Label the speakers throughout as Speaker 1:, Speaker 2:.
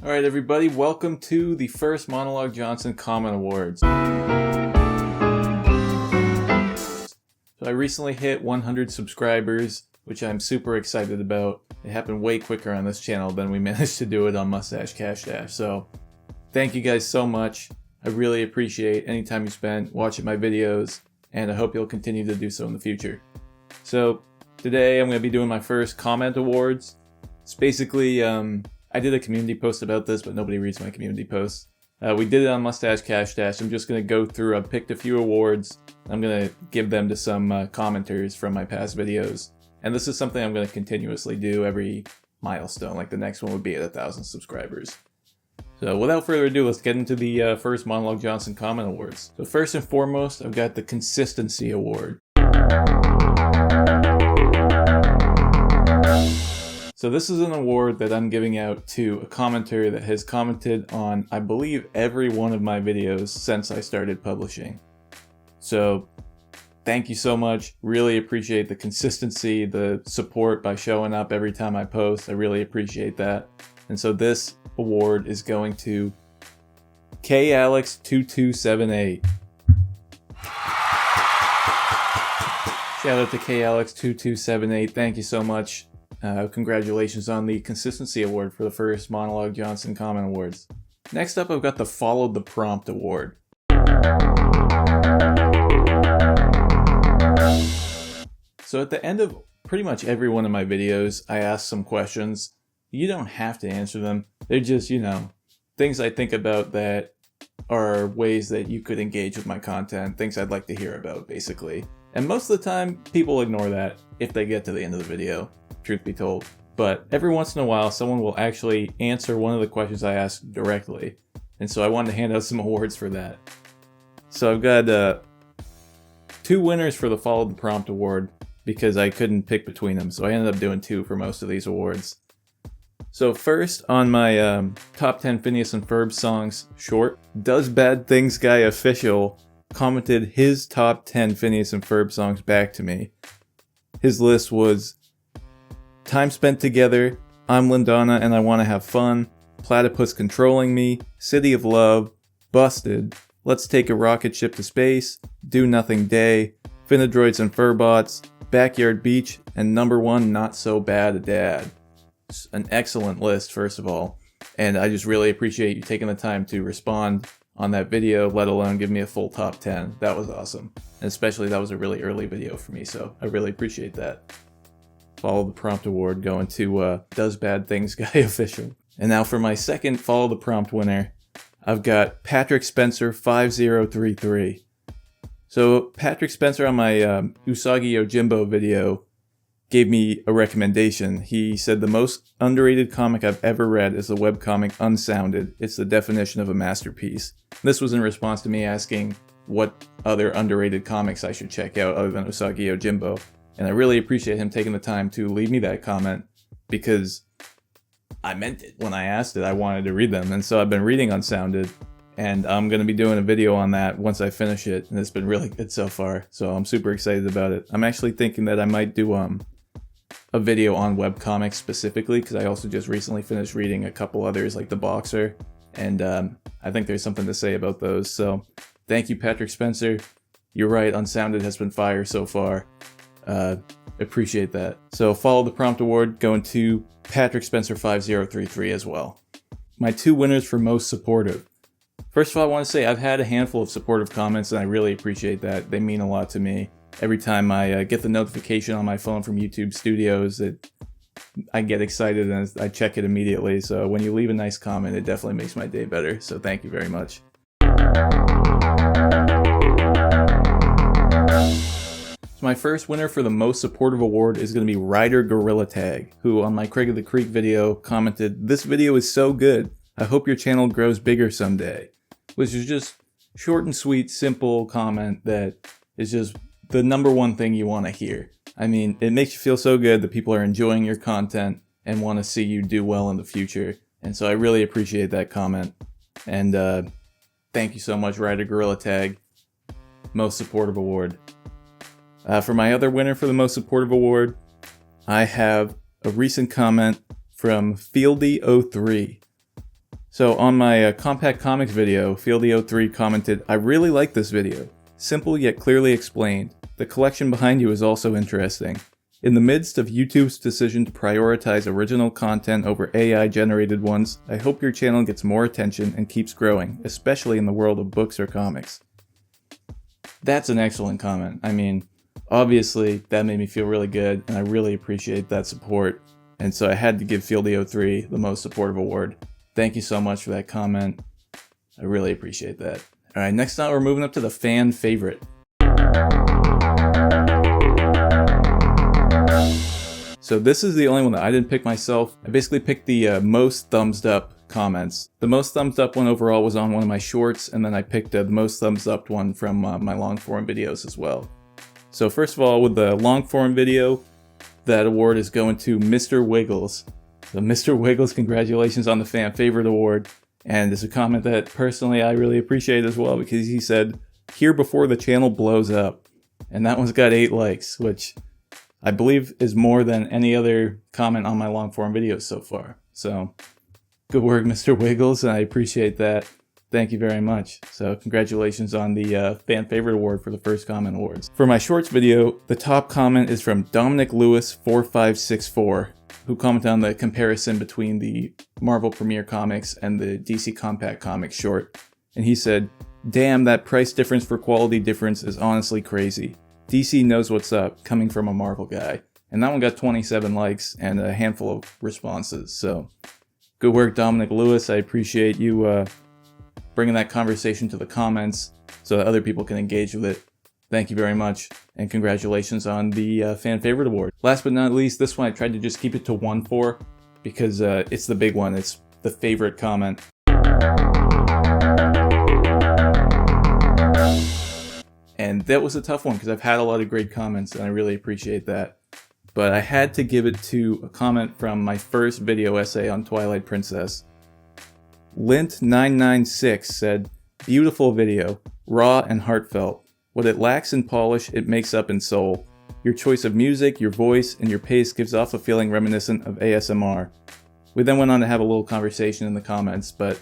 Speaker 1: Alright everybody, welcome to the first Monologue Johnson Comment Awards. So I recently hit 100 subscribers, which I'm super excited about. It happened way quicker on this channel than we managed to do it on Mustache Cash Dash. So thank you guys so much. I really appreciate any time you spent watching my videos, and I hope you'll continue to do so in the future. So today I'm going to be doing my first Comment Awards. It's basically, I did a community post about this, but nobody reads my community posts. We did it on Mustache Cash Dash. I'm just going to go through, I've picked a few awards. I'm going to give them to some commenters from my past videos. And this is something I'm going to continuously do every milestone. Like the next one would be at 1,000 subscribers. So without further ado, let's get into the first Monologue Johnson Comment Awards. So first and foremost, I've got the Consistency Award. So this is an award that I'm giving out to a commenter that has commented on, I believe, every one of my videos since I started publishing. So thank you so much. Really appreciate the consistency, the support by showing up every time I post. I really appreciate that. And so this award is going to KAlex2278. Shout out to KAlex2278. Thank you so much. Congratulations on the Consistency Award for the first Monologue Johnson Comment Awards. Next up, I've got the Followed the Prompt Award. So at the end of pretty much every one of my videos, I ask some questions. You don't have to answer them. They're just, things I think about that are ways that you could engage with my content, things I'd like to hear about, basically. And most of the time, people ignore that if they get to the end of the video, truth be told. But every once in a while, someone will actually answer one of the questions I ask directly. And so I wanted to hand out some awards for that. So I've got 2 winners for the Follow the Prompt Award because I couldn't pick between them. So I ended up doing 2 for most of these awards. So first, on my Top 10 Phineas and Ferb Songs short, Does Bad Things Guy Official commented his top 10 Phineas and Ferb songs back to me. His list was Time Spent Together, I'm Lindana and I Wanna Have Fun, Platypus Controlling Me, City of Love, Busted, Let's Take a Rocket Ship to Space, Do Nothing Day, Finadroids and Furbots, Backyard Beach, and number 1, Not So Bad a Dad. It's an excellent list, first of all, and I just really appreciate you taking the time to respond on that video, let alone give me a full top 10. That was awesome. And especially that was a really early video for me, so I really appreciate that. Follow the Prompt Award going to Does Bad Things Guy Official. And now for my second Follow the Prompt winner, I've got Patrick Spencer 5033. So Patrick Spencer on my Usagi Yojimbo video gave me a recommendation. He said the most underrated comic I've ever read is the webcomic Unsounded. It's the definition of a masterpiece. This was in response to me asking what other underrated comics I should check out other than Usagi Yojimbo. And I really appreciate him taking the time to leave me that comment because I meant it. When I asked it, I wanted to read them. And so I've been reading Unsounded, and I'm going to be doing a video on that once I finish it. And it's been really good so far. So I'm super excited about it. I'm actually thinking that I might do a video on webcomics specifically because I also just recently finished reading a couple others like The Boxer. And I think there's something to say about those. So thank you, Patrick Spencer. You're right, Unsounded has been fire so far. Appreciate that. So Follow the Prompt Award going to Patrick Spencer 5033 as well. My 2 winners for most supportive. First of all, I want to say I've had a handful of supportive comments and I really appreciate that. They mean a lot to me. Every time I get the notification on my phone from YouTube Studios, I get excited and I check it immediately. So when you leave a nice comment, it definitely makes my day better. So thank you very much. So my first winner for the most supportive award is going to be Ryder Gorilla Tag, who on my Craig of the Creek video commented, "This video is so good. I hope your channel grows bigger someday." Which is just short and sweet, simple comment that is just the number one thing you want to hear. I mean, it makes you feel so good that people are enjoying your content and want to see you do well in the future. And so I really appreciate that comment. And thank you so much, Ryder Gorilla Tag. Most supportive award. For my other winner for the most supportive award, I have a recent comment from Fieldy03. So on my Compact Comics video, Fieldy03 commented, "I really like this video. Simple yet clearly explained. The collection behind you is also interesting. In the midst of YouTube's decision to prioritize original content over AI-generated ones, I hope your channel gets more attention and keeps growing, especially in the world of books or comics." That's an excellent comment. I mean, obviously, that made me feel really good, and I really appreciate that support. And so I had to give Fieldy03 the Most Supportive Award. Thank you so much for that comment. I really appreciate that. Alright, next up we're moving up to the fan favorite. So this is the only one that I didn't pick myself. I basically picked the most thumbs up comments. The most thumbs up one overall was on one of my shorts, and then I picked the most thumbs up one from my long form videos as well. So first of all, with the long form video, that award is going to Mr. Wiggles. So Mr. Wiggles, congratulations on the fan favorite award. And it's a comment that personally I really appreciate as well, because he said, "Here before the channel blows up." And that one's got 8 likes, which I believe is more than any other comment on my long form videos so far. So good work, Mr. Wiggles, and I appreciate that. Thank you very much. So congratulations on the fan favorite award for the first comment awards. For my shorts video, the top comment is from Dominic Lewis 4564, who commented on the comparison between the Marvel Premiere Comics and the DC Compact Comics short. And he said, "Damn, that price difference for quality difference is honestly crazy. DC knows what's up, coming from a Marvel guy." And that one got 27 likes and a handful of responses. So good work, Dominic Lewis. I appreciate you bringing that conversation to the comments so that other people can engage with it. Thank you very much, and congratulations on the fan favorite award. Last but not least, this one I tried to just keep it to 1 for, because it's the big one. It's the favorite comment. And that was a tough one, because I've had a lot of great comments, and I really appreciate that. But I had to give it to a comment from my first video essay on Twilight Princess. Lint996 said, "Beautiful video, raw and heartfelt. What it lacks in polish, it makes up in soul. Your choice of music, your voice, and your pace gives off a feeling reminiscent of ASMR." We then went on to have a little conversation in the comments, but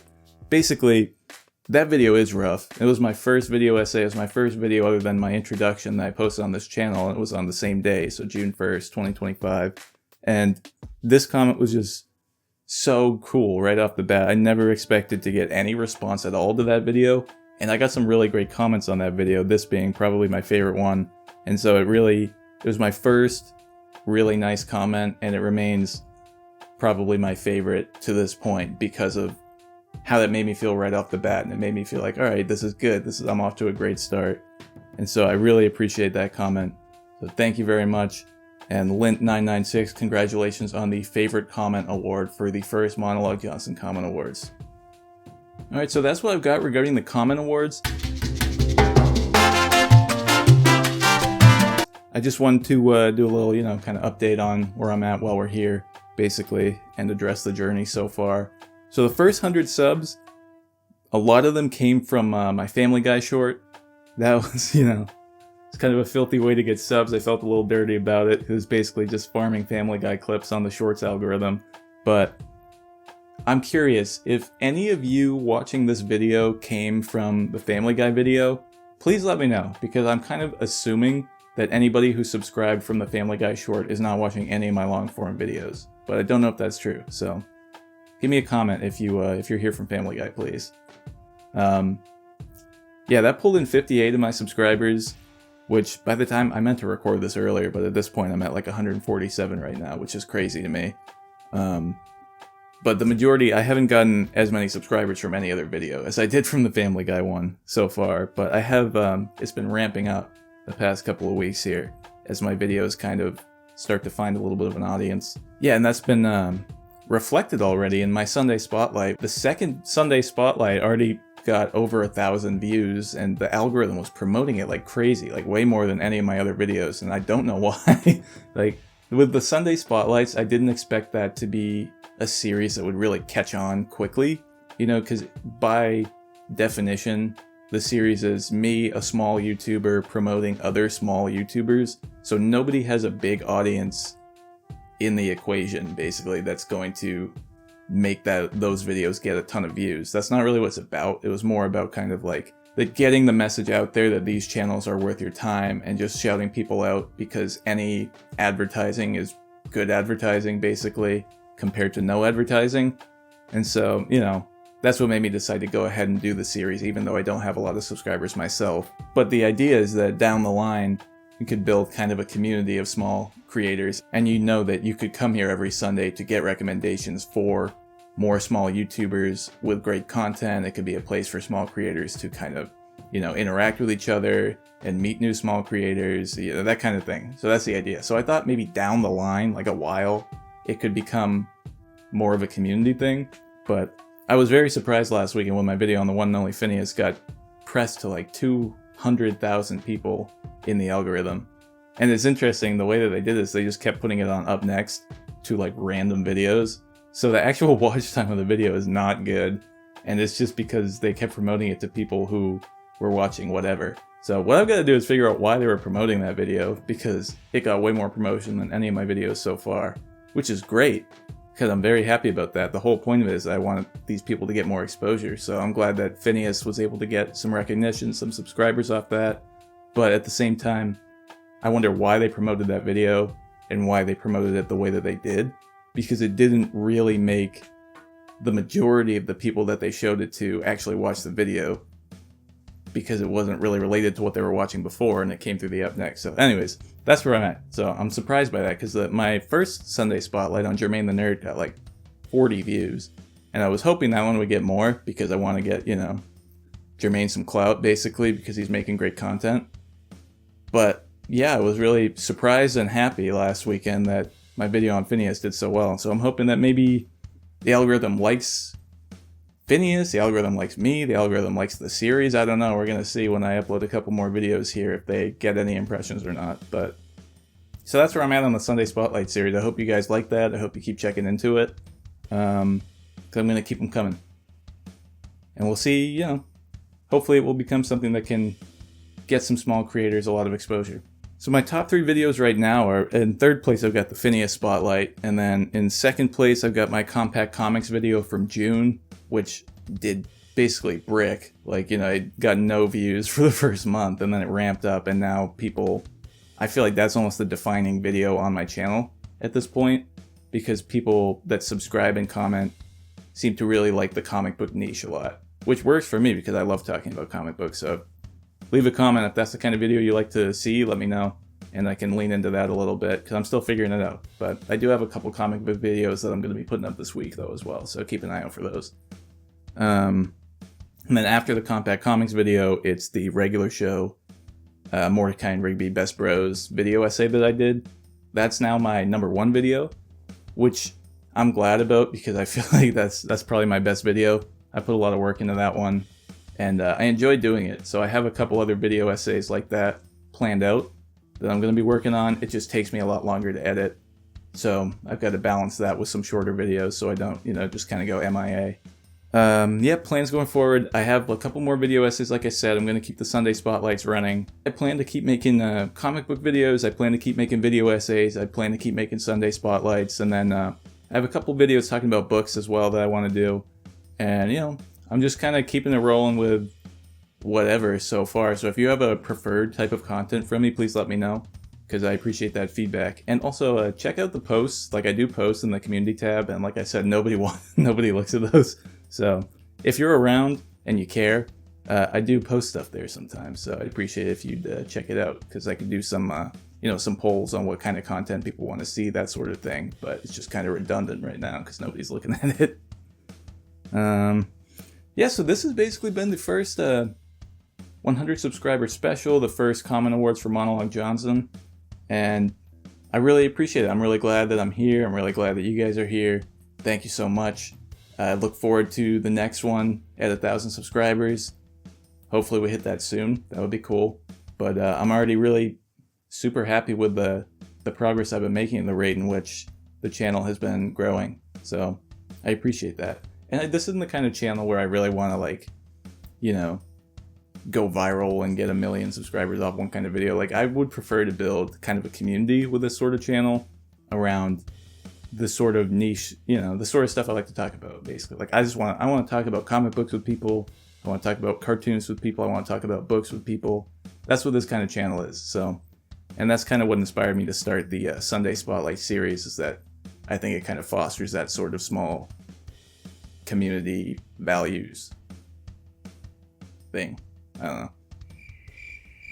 Speaker 1: basically, that video is rough. It was my first video essay. It was my first video other than my introduction that I posted on this channel, and it was on the same day, so June 1st, 2025. And this comment was just so cool right off the bat. I never expected to get any response at all to that video, and I got some really great comments on that video, this being probably my favorite one. And so it was my first really nice comment, and it remains probably my favorite to this point because of how that made me feel right off the bat. And it made me feel like, all right, this is good. I'm off to a great start. And so I really appreciate that comment. So thank you very much. And Lint996, congratulations on the favorite comment award for the first Monologue Johnson Comment Awards. Alright, so that's what I've got regarding the comment awards. I just wanted to do a little, kind of update on where I'm at while we're here, basically, and address the journey so far. So the first 100 subs, a lot of them came from my Family Guy short. That was, it's kind of a filthy way to get subs. I felt a little dirty about it. It was basically just farming Family Guy clips on the shorts algorithm. But I'm curious, if any of you watching this video came from the Family Guy video, please let me know, because I'm kind of assuming that anybody who subscribed from the Family Guy short is not watching any of my long form videos. But I don't know if that's true, so give me a comment if you're here from Family Guy, please. Yeah, that pulled in 58 of my subscribers, which by the time I meant to record this earlier, but at this point I'm at like 147 right now, which is crazy to me. But the majority, I haven't gotten as many subscribers from any other video as I did from the Family Guy one so far, but I have, it's been ramping up the past couple of weeks here as my videos kind of start to find a little bit of an audience. Yeah, and that's been reflected already in my Sunday Spotlight. The second Sunday Spotlight already got over 1,000 views, and the algorithm was promoting it like crazy, like way more than any of my other videos, and I don't know why. Like, with the Sunday Spotlights, I didn't expect that to be a series that would really catch on quickly, because by definition, the series is me, a small YouTuber, promoting other small YouTubers, so nobody has a big audience in the equation, basically, that's going to make those videos get a ton of views. That's not really what it's about. It was more about kind of like getting the message out there that these channels are worth your time, and just shouting people out, because any advertising is good advertising basically compared to no advertising. And so, you know, that's what made me decide to go ahead and do the series, even though I don't have a lot of subscribers myself. But the idea is that down the line, you could build kind of a community of small creators, and you know that you could come here every Sunday to get recommendations for more small YouTubers with great content. It could be a place for small creators to kind of, you know, interact with each other and meet new small creators, you know, that kind of thing. So that's the idea. So I thought maybe down the line, like a while, it could become more of a community thing. But I was very surprised last weekend when my video on the one and only Phineas got pressed to like 200,000 people in the algorithm. And it's interesting, the way that they did this, they just kept putting it on up next to like random videos. So the actual watch time of the video is not good, and it's just because they kept promoting it to people who were watching whatever. So what I've got to do is figure out why they were promoting that video, because it got way more promotion than any of my videos so far, which is great, because I'm very happy about that. The whole point of it is I wanted these people to get more exposure, so I'm glad that Phineas was able to get some recognition, some subscribers off that. But at the same time, I wonder why they promoted that video and why they promoted it the way that they did, because it didn't really make the majority of the people that they showed it to actually watch the video, because it wasn't really related to what they were watching before, and it came through the up next. So anyways, that's where I'm at. So I'm surprised by that, because my first Sunday Spotlight on Jermaine the Nerd got like 40 views, and I was hoping that one would get more, because I want to get, you know, Jermaine some clout basically, because he's making great content. But yeah, I was really surprised and happy last weekend that my video on Phineas did so well. So I'm hoping that maybe the algorithm likes Phineas, the algorithm likes me, the algorithm likes the series. I don't know. We're going to see when I upload a couple more videos here if they get any impressions or not. But so that's where I'm at on the Sunday Spotlight series. I hope you guys like that. I hope you keep checking into it. 'Cause I'm going to keep them coming. And we'll see, you know, hopefully it will become something that can get some small creators a lot of exposure. So my top 3 videos right now are, in third place I've got the Phineas Spotlight, and then in second place I've got my Compact Comics video from June, which did basically brick. Like, you know, it got no views for the first month, and then it ramped up, and now people, I feel like that's almost the defining video on my channel at this point, because people that subscribe and comment seem to really like the comic book niche a lot, which works for me because I love talking about comic books. So leave a comment if that's the kind of video you like to see, let me know, and I can lean into that a little bit, because I'm still figuring it out. But I do have a couple comic book videos that I'm going to be putting up this week, though, as well, so keep an eye out for those. And then after the Compact Comics video, it's the regular show, Mordecai and Rigby Best Bros video essay that I did. That's now my #1 video, which I'm glad about, because I feel like that's probably my best video. I put a lot of work into that one, and I enjoyed doing it. So I have a couple other video essays like that planned out that I'm going to be working on. It just takes me a lot longer to edit, so I've got to balance that with some shorter videos so I don't, you know, just kind of go MIA. Yeah, plans going forward. I have a couple more video essays, like I said. I'm going to keep the Sunday Spotlights running. I plan to keep making comic book videos. I plan to keep making video essays. I plan to keep making Sunday Spotlights. And then I have a couple videos talking about books as well that I want to do. And, you know, I'm just kind of keeping it rolling with whatever so far. So if you have a preferred type of content from me, please let me know, because I appreciate that feedback. And also check out the posts. Like, I do post in the community tab, and like I said, nobody looks at those. So if you're around and you care, I do post stuff there sometimes. So I'd appreciate it if you'd check it out, because I could do some you know, some polls on what kind of content people want to see, that sort of thing. But it's just kind of redundant right now because nobody's looking at it. Yeah, so this has basically been the first 100 subscriber special, the first Comment Awards for Monologue Johnson, and I really appreciate it. I'm really glad that I'm here. I'm really glad that you guys are here. Thank you so much. I look forward to the next one at 1,000 subscribers. Hopefully we hit that soon. That would be cool. But I'm already really super happy with the progress I've been making and the rate in which the channel has been growing. So I appreciate that. And this isn't the kind of channel where I really want to, like, you know, go viral and get 1 million subscribers off one kind of video. Like, I would prefer to build kind of a community with this sort of channel around the sort of niche, the sort of stuff I like to talk about, basically. Like, I want to talk about comic books with people. I want to talk about cartoons with people. I want to talk about books with people. That's what this kind of channel is. So, and that's kind of what inspired me to start the Sunday Spotlight series, is that I think it kind of fosters that sort of small community values thing. I don't know.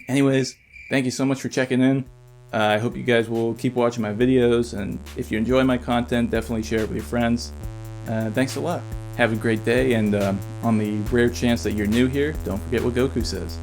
Speaker 1: Anyways, thank you so much for checking in. I hope you guys will keep watching my videos, and if you enjoy my content, definitely share it with your friends. Thanks a lot. Have a great day, and on the rare chance that you're new here, don't forget what Goku says.